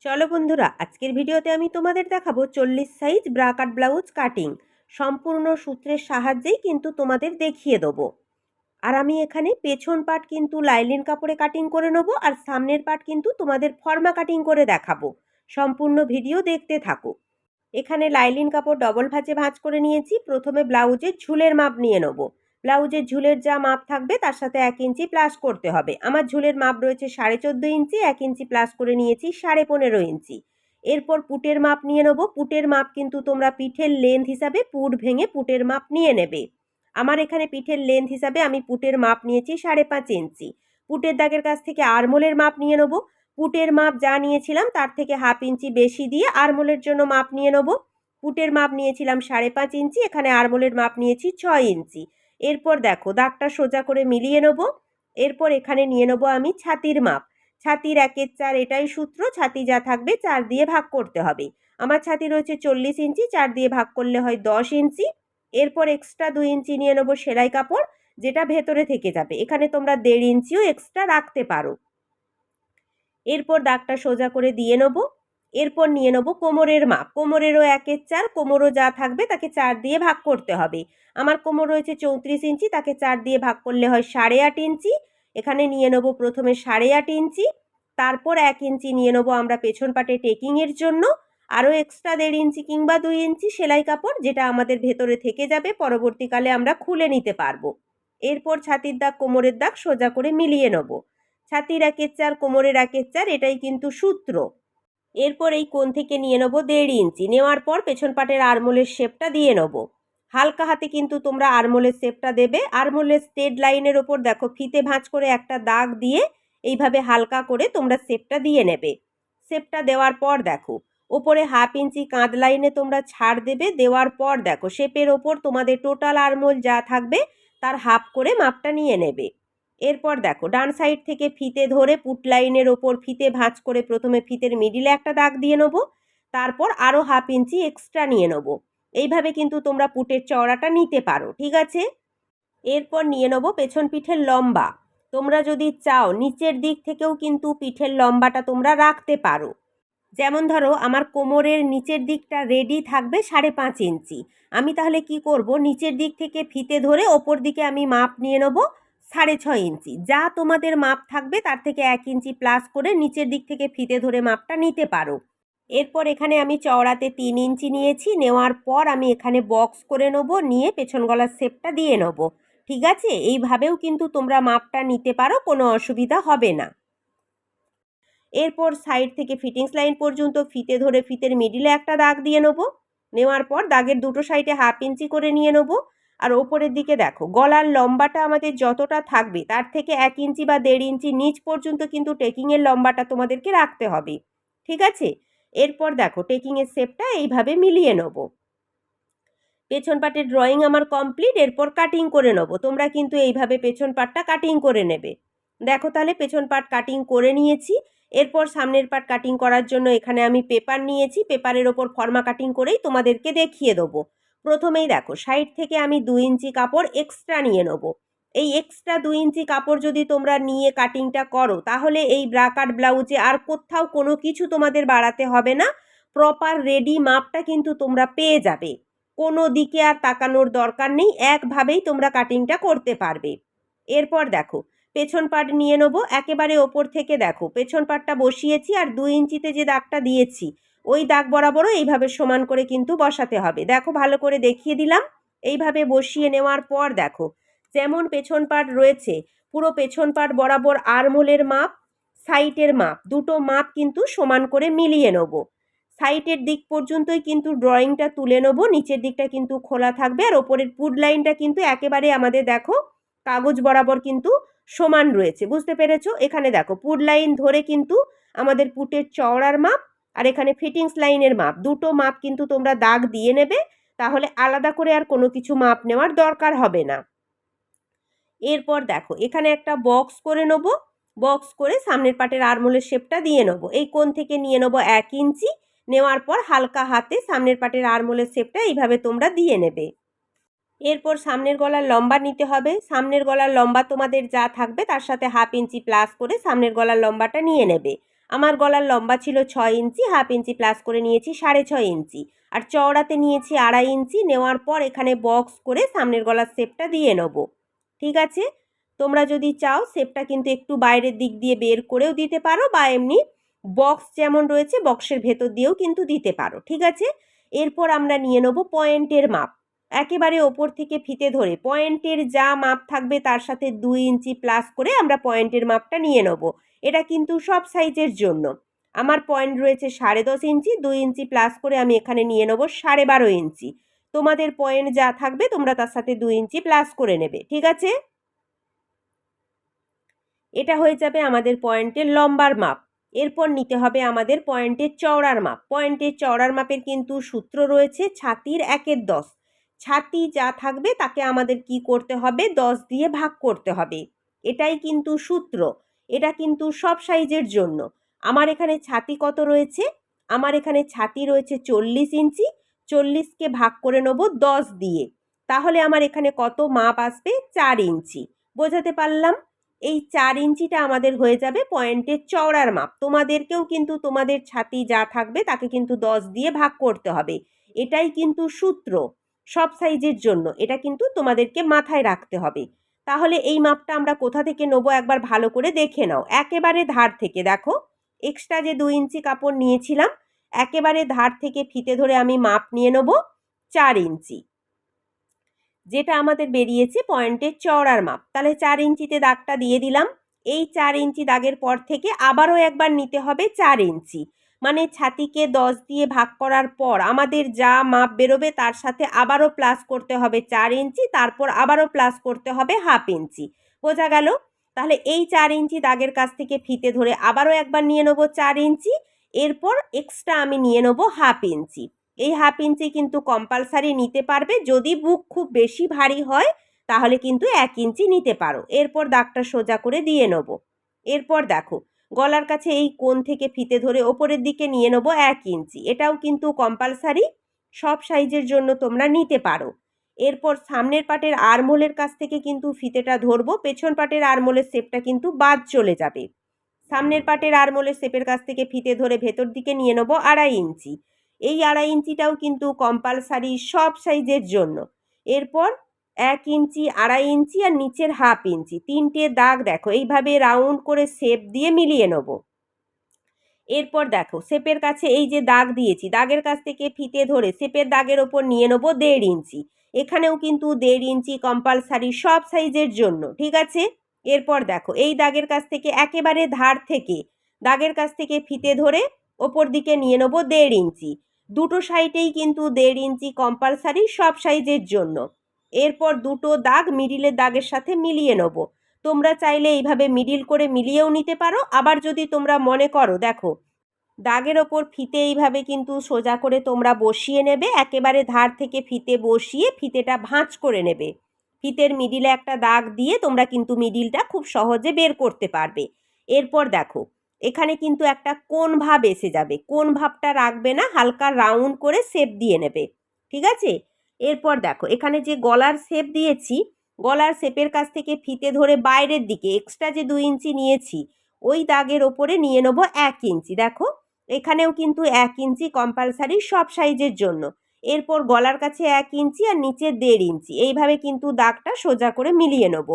চলো বন্ধুরা, আজকের ভিডিওতে আমি তোমাদের দেখাবো 40 সাইজ ব্রা কাট ব্লাউজ কাটিং। সম্পূর্ণ সূত্রের সাহায্যেই কিন্তু তোমাদের দেখিয়ে দেবো। আর আমি এখানে পেছন পার্ট কিন্তু লাইলিন কাপড়ে কাটিং করে নেবো, আর সামনের পার্ট কিন্তু তোমাদের ফর্মা কাটিং করে দেখাবো। সম্পূর্ণ ভিডিও দেখতে থাকো। এখানে লাইলিন কাপড় ডবল ভাঁজে ভাঁজ করে নিয়েছি। প্রথমে ব্লাউজের ঝুলের মাপ নিয়ে নেব। ব্লাউজের ঝুলের যা মাপ থাকবে তার সাথে 1 ইঞ্চি প্লাস করতে হবে। আমার ঝুলের মাপ রয়েছে 14.5 ইঞ্চি, 1 ইঞ্চি প্লাস করে নিয়েছি 15.5 ইঞ্চি। এরপর পুটের মাপ নিয়ে নেব। পুটের মাপ কিন্তু তোমরা পিঠের লেন্থ হিসাবে পুট ভেঙে পুটের মাপ নিয়ে নেবে। আমার এখানে পিঠের লেন্থ হিসাবে আমি পুটের মাপ নিয়েছি 5.5 ইঞ্চি। পুটের দাগের কাছ থেকে আরমোলের মাপ নিয়ে নেব। পুটের মাপ যা নিয়েছিলাম তার থেকে 1/2 ইঞ্চি বেশি দিয়ে আরমোলের জন্য মাপ নিয়ে নেব। পুটের মাপ নিয়েছিলাম 5.5 ইঞ্চি, এখানে আরমোলের মাপ নিয়েছি 6 ইঞ্চি। এরপর দেখো দাগটা সোজা করে মিলিয়ে নেব। এরপর এখানে নিয়ে নেব আমি ছাতির মাপ। ছাতির 1/4, এটাই সূত্র। ছাতি যা থাকবে 4 দিয়ে ভাগ করতে হবে। আমার ছাতি রয়েছে 40 ইঞ্চি, 4 দিয়ে ভাগ করলে হয় 10 ইঞ্চি। এরপর এক্সট্রা 2 ইঞ্চি নিয়ে নেব সেলাই কাপড়, যেটা ভেতরে থেকে যাবে। এখানে তোমরা 1.5 ইঞ্চিও এক্সট্রা রাখতে পারো। এরপর দাগটা সোজা করে দিয়ে নেব। এরপর নিয়ে নেব কোমরের মাপ। কোমরেরও 1/4, কোমরও যা থাকবে তাকে 4 দিয়ে ভাগ করতে হবে। আমার কোমর রয়েছে 34 ইঞ্চি, তাকে 4 দিয়ে ভাগ করলে হয় 8.5 ইঞ্চি। এখানে নিয়ে নেব প্রথমে 8.5 ইঞ্চি, তারপর 1 ইঞ্চি নিয়ে নেব আমরা পেছন পাটে টেকিংয়ের জন্য। আরও এক্সট্রা 1.5 ইঞ্চি কিংবা 2 ইঞ্চি সেলাই কাপড়, যেটা আমাদের ভেতরে থেকে যাবে, পরবর্তীকালে আমরা খুলে নিতে পারবো। এরপর ছাতির দাগ কোমরের দাগ সোজা করে মিলিয়ে নেব। ছাতির 1/4, কোমরের 1/4, এটাই কিন্তু সূত্র। এরপর এই কোণ থেকে নিয়ে নেব 1.5 ইঞ্চি। নেওয়ার পর পেছন পাটের আরমোলের শেপটা দিয়ে নেব। হালকা হাতে কিন্তু তোমরা আরমোলের শেপটা দেবে। আরমোলের স্ট্রেট লাইনের ওপর দেখো ফিতে ভাঁজ করে একটা দাগ দিয়ে এইভাবে হালকা করে তোমরা শেপটা দিয়ে নেবে। শেপটা দেওয়ার পর দেখো ওপরে 1/2 ইঞ্চি কাঁধ লাইনে তোমরা ছাড় দেবে। দেওয়ার পর দেখো শেপের ওপর তোমাদের টোটাল আরমোল যা থাকবে তার হাফ করে মাপটা নিয়ে নেবে। এরপর দেখো ডান সাইড থেকে ফিতে ধরে পুট লাইনের ওপর ফিতে ভাঁজ করে প্রথমে ফিতের মিডিলে একটা দাগ দিয়ে নেবো। তারপর আরও 1/2 ইঞ্চি এক্সট্রা নিয়ে নেবো। এইভাবে কিন্তু তোমরা পুটের চওড়াটা নিতে পারো, ঠিক আছে। এরপর নিয়ে নেবো পেছন পিঠের লম্বা। তোমরা যদি চাও নিচের দিক থেকেও কিন্তু পিঠের লম্বাটা তোমরা রাখতে পারো। যেমন ধরো আমার কোমরের নিচের দিকটা রেডি থাকবে 5.5 ইঞ্চি। আমি তাহলে কি করব, নিচের দিক থেকে ফিতে ধরে ওপর দিকে আমি মাপ নিয়ে নেব 6.5 ইঞ্চি। যা তোমাদের মাপ থাকবে তার থেকে 1 ইঞ্চি প্লাস করে নিচের দিক থেকে ফিতে ধরে মাপটা নিতে পারো। এরপর এখানে আমি চওড়াতে 3 ইঞ্চি নিয়েছি। নেওয়ার পর আমি এখানে বক্স করে নেব, নিয়ে পেছন গলার শেপটা দিয়ে নেব। ঠিক আছে, এইভাবেও কিন্তু তোমরা মাপটা নিতে পারো, কোনো অসুবিধা হবে না। এরপর সাইড থেকে ফিটিংস লাইন পর্যন্ত ফিতে ধরে ফিতের মিডিলে একটা দাগ দিয়ে নেব। নেওয়ার পর দাগের দুটো সাইডে 1/2 ইঞ্চি করে নিয়ে নেব। আর ওপরের দিকে দেখো গলার লম্বাটা আমাদের যতটা থাকবে তার থেকে 1 ইঞ্চি বা 1.5 ইঞ্চি নিচ পর্যন্ত কিন্তু টেকিংয়ের লম্বাটা তোমাদেরকে রাখতে হবে, ঠিক আছে। এরপর দেখো টেকিংয়ের শেপটা এইভাবে মিলিয়ে নেব। পেছন পাটের ড্রয়িং আমার কমপ্লিট। এরপর কাটিং করে নেব। তোমরা কিন্তু এইভাবে পেছন পাটটা কাটিং করে নেবে। দেখো তাহলে পেছন পাট কাটিং করে নিয়েছি। এরপর সামনের পাট কাটিং করার জন্য এখানে আমি পেপার নিয়েছি। পেপারের ওপর ফর্মা কাটিং করেই তোমাদেরকে দেখিয়ে দেবো। প্রথমেই দেখো সাইড থেকে আমি 2 ইঞ্চি কাপড় এক্সট্রা নিয়ে নেব। এই এক্সট্রা 2 ইঞ্চি কাপড় যদি তোমরা নিয়ে কাটিংটা করো তাহলে এই ব্রা কাট ব্লাউজে আর কোথাও কোনো কিছু তোমাদের বাড়াতে হবে না। প্রপার রেডি মাপটা কিন্তু তোমরা পেয়ে যাবে। কোনো দিকে আর তাকানোর দরকার নেই, একভাবেই তোমরা কাটিংটা করতে পারবে। এরপর দেখো পেছন পাট নিয়ে নেবো। একেবারে ওপর থেকে দেখো পেছন পাটটা বসিয়েছি, আর 2 ইঞ্চিতে যে দাগটা দিয়েছি ওই দাগ বরাবরও এইভাবে সমান করে কিন্তু বসাতে হবে। দেখো ভালো করে দেখিয়ে দিলাম। এইভাবে বসিয়ে নেওয়ার পর দেখো যেমন পেছন পাট রয়েছে পুরো পেছন পাট বরাবর আরমোলের মাপ, সাইটের মাপ, দুটো মাপ কিন্তু সমান করে মিলিয়ে নেবো। সাইটের দিক পর্যন্তই কিন্তু ড্রয়িংটা তুলে নেব। নিচের দিকটা কিন্তু খোলা থাকবে, আর ওপরের পুট লাইনটা কিন্তু একেবারে আমাদের দেখো কাগজ বরাবর কিন্তু সমান রয়েছে, বুঝতে পেরেছো। এখানে দেখো পুট লাইন ধরে কিন্তু আমাদের পুটের চওড়ার মাপ আর এখানে ফিটিংস লাইনের মাপ, দুটো মাপ কিন্তু তোমরা দাগ দিয়ে নেবে। তাহলে আলাদা করে আর কোনো কিছু মাপ নেওয়ার দরকার হবে না। এরপর দেখো এখানে একটা বক্স করে নেব। বক্স করে সামনের পাটের আরমোলের শেপটা দিয়ে নেব। এই কোণ থেকে নিয়ে নেব 1 ইঞ্চি। নেওয়ার পর হালকা হাতে সামনের পাটের আরমোলের শেপটা এইভাবে তোমরা দিয়ে নেবে। এরপর সামনের গলার লম্বা নিতে হবে। সামনের গলার লম্বা তোমাদের যা থাকবে তার সাথে 1/2 ইঞ্চি প্লাস করে সামনের গলার লম্বাটা নিয়ে নেবে। আমার গলার লম্বা ছিল 6 ইঞ্চি, হাফ ইঞ্চি প্লাস করে নিয়েছি 6.5 ইঞ্চি, আর চওড়াতে নিয়েছি 2.5 ইঞ্চি। নেওয়ার পর এখানে বক্স করে সামনের গলার শেপটা দিয়ে নেব। ঠিক আছে, তোমরা যদি চাও শেপটা কিন্তু একটু বাইরের দিক দিয়ে বের করেও দিতে পারো, বা এমনি বক্স যেমন রয়েছে বক্সের ভেতর দিয়েও কিন্তু দিতে পারো। ঠিক আছে, এরপর আমরা নিয়ে নেব পয়েন্টের মাপ। একেবারে ওপর থেকে ফিতে ধরে পয়েন্টের যা মাপ থাকবে তার সাথে 2 ইঞ্চি প্লাস করে আমরা পয়েন্টের মাপটা নিয়ে নেব। এটা কিন্তু সব সাইজের জন্য। আমার পয়েন্ট রয়েছে 10.5 ইঞ্চি, 2 ইঞ্চি প্লাস করে আমি এখানে নিয়ে নেব 12.5 ইঞ্চি। তোমাদের পয়েন্ট যা থাকবে তোমরা তার সাথে 2 ইঞ্চি প্লাস করে নেবে। ঠিক আছে, এটা হয়ে যাবে আমাদের পয়েন্টের লম্বার মাপ। এরপর নিতে হবে আমাদের পয়েন্টের চওড়ার মাপ। পয়েন্টের চওড়ার মাপের কিন্তু সূত্র রয়েছে ছাতির 1/10। ছাতি যা থাকবে তাকে আমাদের কি করতে হবে, 10 দিয়ে ভাগ করতে হবে। এটাই কিন্তু সূত্র। এটা কিন্তু সব সাইজের জন্য। আমার এখানে ছাতি কত রয়েছে, আমার এখানে ছাতি রয়েছে 40 ইঞ্চি। 40কে ভাগ করে নেব 10 দিয়ে, তাহলে আমার এখানে কত মাপ আসবে, 4 ইঞ্চি। বোঝাতে পারলাম? এই 4 ইঞ্চিটা আমাদের হয়ে যাবে পয়েন্টের চওড়ার মাপ। তোমাদেরকেও কিন্তু তোমাদের ছাতি যা থাকবে তাকে কিন্তু 10 দিয়ে ভাগ করতে হবে। এটাই কিন্তু সূত্র সব সাইজের জন্য। এটা কিন্তু তোমাদেরকে মাথায় রাখতে হবে। তাহলে এই মাপটা আমরা কোথা থেকে নেবো একবার ভালো করে দেখে নাও। একেবারে ধার থেকে দেখো, এক্সট্রা যে 2 ইঞ্চি কাপড় নিয়েছিলাম, একেবারে ধার থেকে ফিতে ধরে আমি মাপ নিয়ে নেব 4 ইঞ্চি, যেটা আমাদের বেরিয়েছে পয়েন্টের চওড়ার মাপ। তাহলে 4 ইঞ্চিতে দাগটা দিয়ে দিলাম। এই 4 ইঞ্চি দাগের পর থেকে আবারও একবার নিতে হবে 4 ইঞ্চি, মানে ছাতিকে 10 দিয়ে ভাগ করার পর আমাদের যা মাপ বেরোবে তার সাথে আবারও প্লাস করতে হবে 4 ইঞ্চি, তারপর আবারও প্লাস করতে হবে হাফ ইঞ্চি। বোঝা গেল? তাহলে এই 4 ইঞ্চি দাগের কাছ থেকে ফিতে ধরে আবারও একবার নিয়ে নেব 4 ইঞ্চি, এরপর এক্সট্রা আমি নিয়ে নেব হাফ ইঞ্চি। এই হাফ ইঞ্চি কিন্তু কম্পালসারি নিতে পারবে। যদি বুক খুব বেশি ভারী হয় তাহলে কিন্তু 1 ইঞ্চি নিতে পারো। এরপর দাগটা সোজা করে দিয়ে নেব। এরপর দেখো, গলার কাছে এই কোণ থেকে ফিতে ধরে ওপরের দিকে নিয়ে নেব 1 ইঞ্চি। এটাও কিন্তু কম্পালসারি, সব সাইজের জন্য তোমরা নিতে পারো। এরপর সামনের পাটের আরমোলের কাছ থেকে কিন্তু ফিতেটা ধরবো, পেছন পাটের আরমোলের শেপটা কিন্তু বাদ চলে যাবে। সামনের পাটের আরমোলের শেপের কাছ থেকে ফিতে ধরে ভেতর দিকে নিয়ে নেব 2.5 ইঞ্চি। এই 2.5 ইঞ্চিটাও কিন্তু কম্পালসারি সব সাইজের জন্য। এরপর 1 ইঞ্চি, 2.5 ইঞ্চি আর নিচের হাফ ইঞ্চি, 3টে দাগ দেখো এইভাবে রাউন্ড করে শেপ দিয়ে মিলিয়ে নেব। এরপর দেখো শেপের কাছে এই যে দাগ দিয়েছি, দাগের কাছ থেকে ফিতে ধরে শেপের দাগের ওপর নিয়ে নেব 1.5 ইঞ্চি। এখানেও কিন্তু 1.5 ইঞ্চি কম্পালসারি সব সাইজের জন্য। ঠিক আছে, এরপর দেখো এই দাগের কাছ থেকে একেবারে ধার থেকে দাগের কাছ থেকে ফিতে ধরে ওপর দিকে নিয়ে নেব 1.5 ইঞ্চি। দুটো সাইডেই কিন্তু 1.5 ইঞ্চি কম্পালসারি সব সাইজের জন্য। এরপর দুটো দাগ মিডিলের দাগের সাথে মিলিয়ে নেব। তোমরা চাইলে এইভাবে মিডিল করে মিলিয়েও নিতে পারো। আবার যদি তোমরা মনে করো, দেখো দাগের ওপর ফিতে এইভাবে কিন্তু সোজা করে তোমরা বসিয়ে নেবে, একেবারে ধার থেকে ফিতে বসিয়ে ফিতেটা ভাঁজ করে নেবে। ফিতের মিডিলে একটা দাগ দিয়ে তোমরা কিন্তু মিডিলটা খুব সহজে বের করতে পারবে। এরপর দেখো এখানে কিন্তু একটা কোণ ভাব এসে যাবে, কোণ ভাবটা রাখবে না, হালকা রাউন্ড করে শেপ দিয়ে নেবে। ঠিক আছে, এরপর দেখো এখানে যে গলার শেপ দিয়েছি, গলার শেপের কাছ থেকে ফিতে ধরে বাইরের দিকে এক্সট্রা যে 2 ইঞ্চি নিয়েছি ওই দাগের ওপরে নিয়ে নেব 1 ইঞ্চি। দেখো এখানেও কিন্তু 1 ইঞ্চি কম্পালসারি সব সাইজের জন্য। এরপর গলার কাছে 1 ইঞ্চি আর নিচে 1.5 ইঞ্চি, এইভাবে কিন্তু দাগটা সোজা করে মিলিয়ে নেব।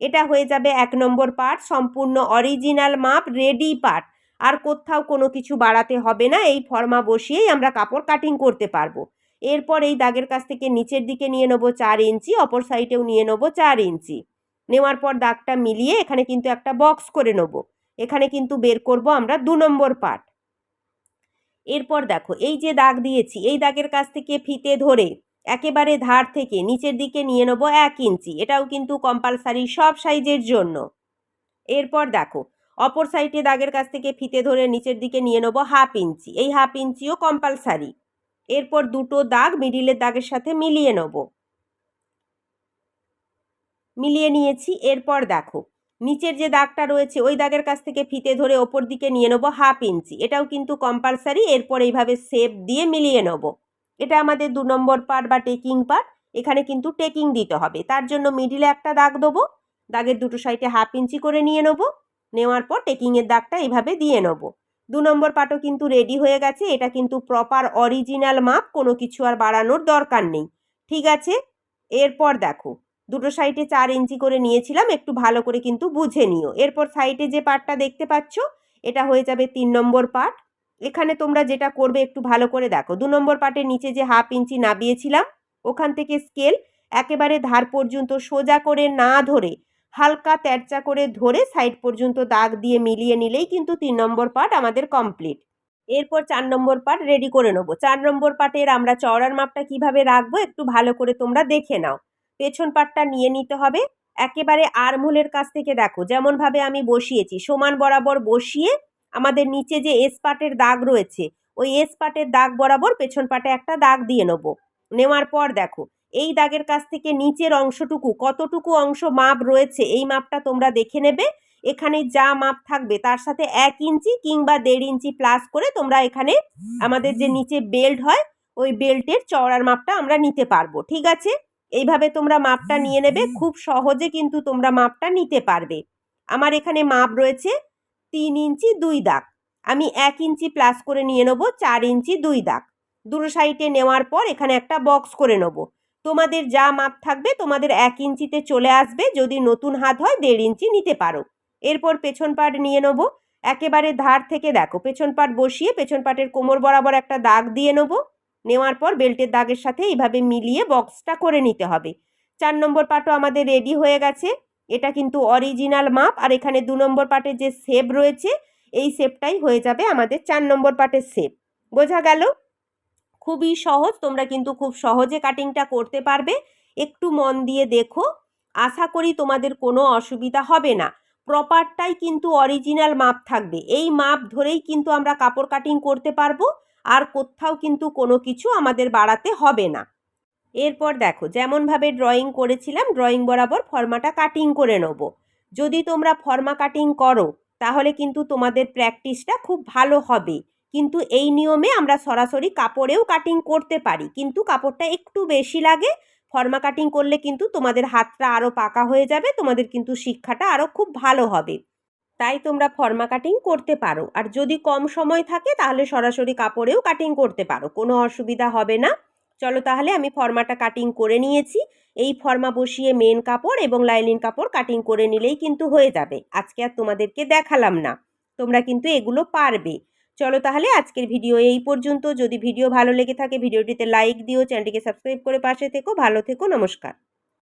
এটা হয়ে যাবে 1 নম্বর পার্ট, সম্পূর্ণ অরিজিনাল মাপ, রেডি পার্ট। আর কোথাও কোনো কিছু বাড়াতে হবে না, এই ফর্মা বসিয়েই আমরা কাপড় কাটিং করতে পারবো। এরপর এই দাগের কাছ থেকে নিচের দিকে নিয়ে নেব 4 ইঞ্চি, অপর সাইডেও নিয়ে নেব 4 ইঞ্চি। নেওয়ার পর দাগটা মিলিয়ে এখানে কিন্তু একটা বক্স করে নেব। এখানে কিন্তু বের করব আমরা 2 নম্বর পার্ট। এরপর দেখো এই যে দাগ দিয়েছি এই দাগের কাছ থেকে ফিতে ধরে একেবারে ধার থেকে নিচের দিকে নিয়ে নেব 1 ইঞ্চি। এটাও কিন্তু কম্পালসারি সব সাইজের জন্য। এরপর দেখো অপর সাইডে দাগের কাছ থেকে ফিতে ধরে নিচের দিকে নিয়ে নেব হাফ ইঞ্চি, এই হাফ ইঞ্চিও কম্পালসারি। এরপর দুটো দাগ মিডিলের দাগের সাথে মিলিয়ে নেব, মিলিয়ে নিয়েছি। এরপর দেখো নিচের যে দাগটা রয়েছে ওই দাগের কাছ থেকে ফিতে ধরে ওপর দিকে নিয়ে নেব হাফ ইঞ্চি, এটাও কিন্তু কম্পালসারি। এরপর এইভাবে শেপ দিয়ে মিলিয়ে নেব। এটা আমাদের 2 নম্বর পার্ট বা টেকিং পার্ট। এখানে কিন্তু টেকিং দিতে হবে, তার জন্য মিডিলে একটা দাগ দেবো, দাগের দুটো সাইডে হাফ ইঞ্চি করে নিয়ে নেব। নেওয়ার পর টেকিংয়ের দাগটা এইভাবে দিয়ে নেব। 2 নম্বর পাটও কিন্তু রেডি হয়ে গেছে। এটা কিন্তু প্রপার অরিজিনাল মাপ, কোনো কিছু আর বাড়ানোর দরকার নেই। ঠিক আছে, এরপর দেখো দুটো সাইডে 4 ইঞ্চি করে নিয়েছিলাম, একটু ভালো করে কিন্তু বুঝে নিও। এরপর সাইডে যে পাটটা দেখতে পাচ্ছ এটা হয়ে যাবে 3 নম্বর পাট। এখানে তোমরা যেটা করবে একটু ভালো করে দেখো, 2 নম্বর পাটের নিচে যে 1/2 ইঞ্চি নামিয়েছিলাম ওখান থেকে স্কেল একেবারে ধার পর্যন্ত সোজা করে না ধরে হালকা তেরচা করে ধরে সাইড পর্যন্ত দাগ দিয়ে মিলিয়ে নিলেই কিন্তু 3 নম্বর পার্ট আমাদের কমপ্লিট। এরপর 4 নম্বর পার্ট রেডি করে নেব। 4 নম্বর পার্টের আমরা চওড়ার মাপটা কিভাবে রাখবো একটু ভালো করে তোমরা দেখে নাও। পেছন পার্টটা নিয়ে নিতে হবে একেবারে আর্মহোলের কাছ থেকে, দেখো যেমনভাবে আমি বসিয়েছি সমান বরাবর বসিয়ে আমাদের নিচে যে এস পার্টের দাগ রয়েছে ওই এস পার্টের দাগ বরাবর পেছন পার্টে একটা দাগ দিয়ে নেব। নেওয়ার পর দেখো এই দাগের কাছ থেকে নিচের অংশটুকু কতটুকু অংশ মাপ রয়েছে এই মাপটা তোমরা দেখে নেবে। এখানে যা মাপ থাকবে তার সাথে 1 ইঞ্চি কিংবা 1.5 ইঞ্চি প্লাস করে তোমরা এখানে আমাদের যে নিচে বেল্ট হয় ওই বেল্টের চওড়ার মাপটা আমরা নিতে পারবো। ঠিক আছে, এইভাবে তোমরা মাপটা নিয়ে নেবে, খুব সহজে কিন্তু তোমরা মাপটা নিতে পারবে। আমার এখানে মাপ রয়েছে 3 ইঞ্চি 2 দাগ, আমি 1 ইঞ্চি প্লাস করে নিয়ে নেবো 4 ইঞ্চি 2 দাগ। দুটো সাইডে নেওয়ার পর এখানে একটা বক্স করে নেব। তোমাদের যা মাপ থাকবে তোমাদের 1 ইঞ্চিতে চলে আসবে, যদি নতুন হাত হয় 1.5 ইঞ্চি নিতে পারো। এরপর পেছন পাট নিয়ে নেব, একেবারে ধার থেকে দেখো পেছন পাট বসিয়ে পেছন পাটের কোমর বরাবর একটা দাগ দিয়ে নেব। নেওয়ার পর বেল্টের দাগের সাথে এইভাবে মিলিয়ে বক্সটা করে নিতে হবে। 4 নম্বর পাটও আমাদের রেডি হয়ে গেছে। এটা কিন্তু অরিজিনাল মাপ, আর এখানে 2 নম্বর পাটের যে শেপ রয়েছে এই শেপটাই হয়ে যাবে আমাদের 4 নম্বর পাটের শেপ। বোঝা গেল? খুবই সহজ, তোমরা কিন্তু খুব সহজে কাটিংটা করতে পারবে। একটু মন দিয়ে দেখো, আশা করি তোমাদের কোনো অসুবিধা হবে না। প্রপারটাই কিন্তু অরিজিনাল মাপ থাকবে, এই মাপ ধরেই কিন্তু আমরা কাপড় কাটিং করতে পারবো, আর কোথাও কিন্তু কোনো কিছু আমাদের বাড়াতে হবে না। এরপর দেখো যেমনভাবে ড্রয়িং করেছিলাম ড্রয়িং বরাবর ফর্মাটা কাটিং করে নেব। যদি তোমরা ফর্মা কাটিং করো তাহলে কিন্তু তোমাদের প্র্যাকটিসটা খুব ভালো হবে। কিন্তু এই নিয়মে আমরা সরাসরি কাপড়েও কাটিং করতে পারি, কিন্তু কাপড়টা একটু বেশি লাগে। ফর্মা কাটিং করলে কিন্তু তোমাদের হাতটা আরও পাকা হয়ে যাবে, তোমাদের কিন্তু শিক্ষাটা আরও খুব ভালো হবে। তাই তোমরা ফর্মা কাটিং করতে পারো, আর যদি কম সময় থাকে তাহলে সরাসরি কাপড়েও কাটিং করতে পারো, কোনো অসুবিধা হবে না। চলো তাহলে আমি ফর্মাটা কাটিং করে নিয়েছি। এই ফর্মা বসিয়ে মেন কাপড় এবং লাইনিং কাপড় কাটিং করে নিলেই কিন্তু হয়ে যাবে। আজকে আর তোমাদেরকে দেখালাম না, তোমরা কিন্তু এগুলো পারবে। চলো তাহলে আজকের ভিডিও এই পর্যন্ত। যদি ভিডিও ভালো লেগে থাকে ভিডিওটিতে লাইক দিও, চ্যানেলটিকে সাবস্ক্রাইব করে পাশে থেকো। ভালো থেকো, নমস্কার।